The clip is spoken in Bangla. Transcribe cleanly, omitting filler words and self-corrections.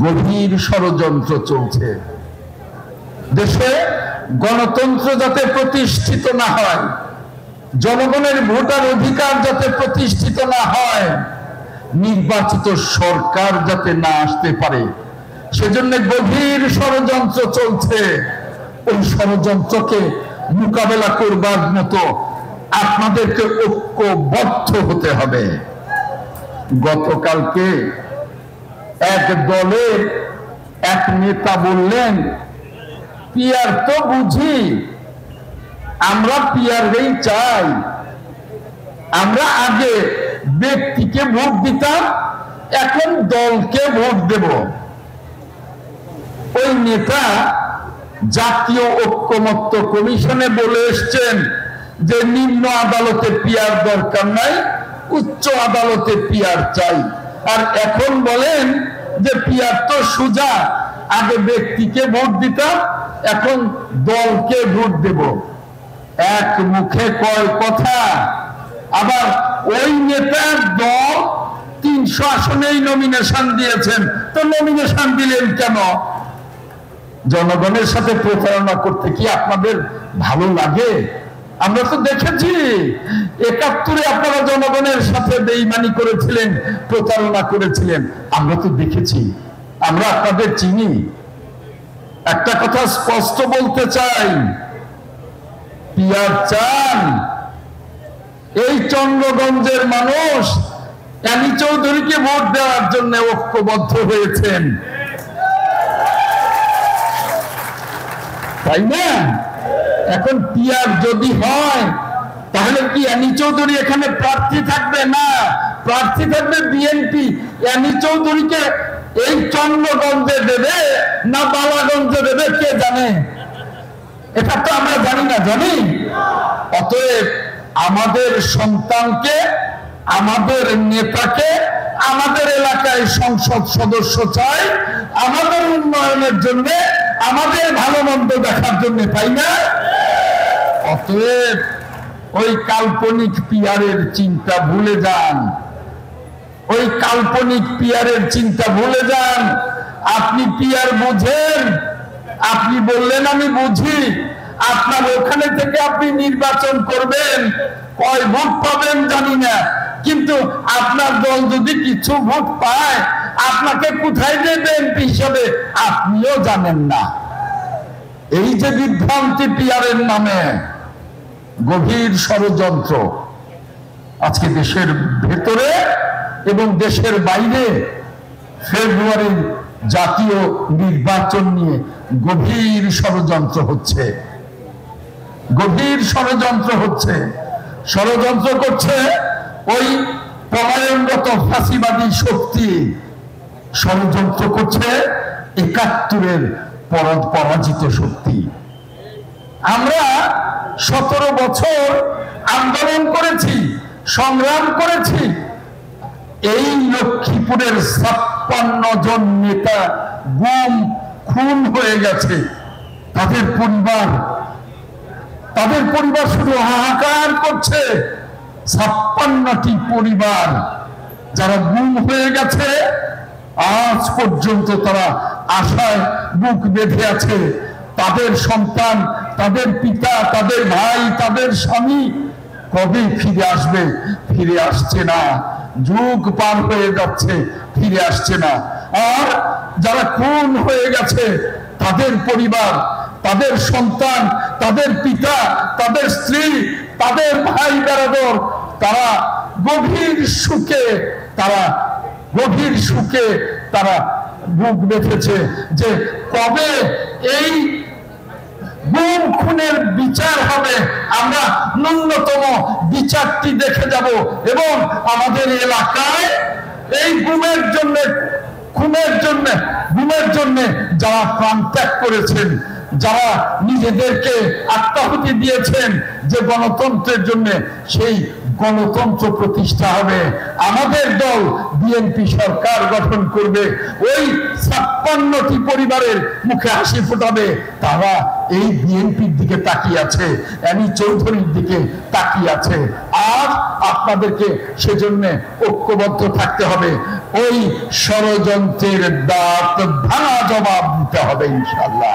গভীর ষড়যন্ত্র চলছে। দেশে গণতন্ত্র যাতে প্রতিষ্ঠিত না হয়, জনগণের ভোটার অধিকার যাতে প্রতিষ্ঠিত না হয়, নির্বাচিত সরকার যাতে না আসতে পারে, সেজন্য গভীর ষড়যন্ত্র চলছে। ওই ষড়যন্ত্রকে মোকাবেলা করবার মতো আপনাদেরকে ঐক্যবদ্ধ হতে হবে। গতকালকে এক দলের এক নেতা বললেন, পিয়ার তো বুঝি, আমরা পিয়ারই চাই, আমরা আগে ব্যক্তিকে ভোট দিতাম, এখন দলকে ভোট দেব। ওই নেতা জাতীয় ঐক্যমত্য কমিশনে বলে এসছেন যে নিম্ন আদালতে পিয়ার দরকার নাই, উচ্চ আদালতে পিয়ার চাই। আর এখন বলেন যে পিয়ার তো সোজা, আগে ব্যক্তিকে ভোট দিতাম, এখন দলকে ভোট দেব। এক মুখে কয় কথা। আবার ওই নেতার দল 300 আসনেই নমিনেশন দিয়েছেন, তো নমিনেশন দিলেন কেন? জনগণের সাথে প্রতারণা করতে কি আপনাদের ভালো লাগে? আমরা তো দেখেছি 71-এ আপনারা জনগণের সাথে বেঈমানি করেছিলেন, প্রতারণা করেছিলেন, আমরা তো দেখেছি, আমরা আপনাদের চিনি। একটা কথা স্পষ্ট বলতে চাই, পিয়ার চান, এই চন্দ্রগঞ্জের মানুষ অ্যানি চৌধুরীকে ভোট দেওয়ার জন্য ঐক্যবদ্ধ হয়েছেন, তাই না? এখন পিয়ার যদি হয়, তাহলে কি অ্যানি চৌধুরী এখানে প্রার্থী থাকবে? না, প্রার্থী থাকবে বিএনপি। অ্যানি চৌধুরীকে এই চন্দ্রগঞ্জে দেবে না বালাগঞ্জে দেবে কে জানে? এটা তো আমরা জানি না, জানি। অতএব আমাদের সন্তানকে, আমাদের নেতাকে আমাদের এলাকায় সংসদ সদস্য চাই, আমাদের উন্নয়নের জন্য, আমাদের ভালো মন্দ দেখার জন্য, তাই না? অতএব ওই কাল্পনিক পিয়ারের চিন্তা ভুলে যান, ওই কাল্পনিক পিয়ারের চিন্তা ভুলে যান। আপনি পিয়ার বুঝেন, আপনি বললেন আমি বুঝি, আপনার ওখানে থেকে আপনি নির্বাচন করবেন, কয় ভোট পাবেন জানি না, কিন্তু আপনার দল যদি কিছু ভোট পায়, আপনাকে কোথায় দেবেন হিসাবে আপনিও জানেন না। এই যে বিভ্রান্তি পিয়ারের নামে, গভীর ষড়যন্ত্র আজকে দেশের ভেতরে এবং দেশের বাইরে ফেব্রুয়ারির জাতীয় নির্বাচন নিয়ে গভীর ষড়যন্ত্র হচ্ছে, গভীর ষড়যন্ত্র হচ্ছে। ষড়যন্ত্র করছে ওই পলায়নরত ফাঁসিবাদী শক্তি, ষড়যন্ত্র করছে 71-এর পরাজিত শক্তি। আমরা 17 বছর আন্দোলন করেছি, সংগ্রাম করেছি। এই লক্ষ্মীপুরের 56 জন নেতা গুম খুন হয়ে গেছে, তাদের পরিবার শুধু হাহাকার করছে। 56টি পরিবার যারা গুম হয়ে গেছে, আজ পর্যন্ত তারা আশায় বুক বেঁধে আছে। তাদের সন্তান, তাদের পিতা, তাদের ভাই, তাদের স্বামী কবে ফিরে আসবে? ফিরে আসছে না, যুগ পার হয়ে যাচ্ছে, ফিরে আসছে না। আর যারা খুন হয়ে গেছে, তাদের পরিবার, তাদের সন্তান, তাদের পিতা, তাদের স্ত্রী, তাদের ভাই বেরাদর, তারা গভীর সুখে তারা বুক বেঁধেছে যে কবে এই গুম খুনের বিচার হবে, আমরা ন্যূনতম বিচারটি দেখে যাব। এবং আমাদের এলাকায় এই গুমের জন্য যারা প্রাণ ত্যাগ করেছেন, যারা নিজেদেরকে আত্মাহুতি দিয়েছেন যে গণতন্ত্রের জন্য, সেই গণতন্ত্র প্রতিষ্ঠা হবে। আমাদের দল বিএনপি সরকার গঠন করবে, ওই 56টি পরিবারের মুখে হাসি ফোটাবে, তারা এই বিএনপির দিকে তাকিয়ে আছে, অ্যানি চৌধুরীর দিকে তাকিয়ে আছে। আর আপনাদেরকে সেজন্য ঐক্যবদ্ধ থাকতে হবে। ওই ষড়যন্ত্রের দাঁত ভাঙা জবাব দিতে হবে ইনশাআল্লাহ।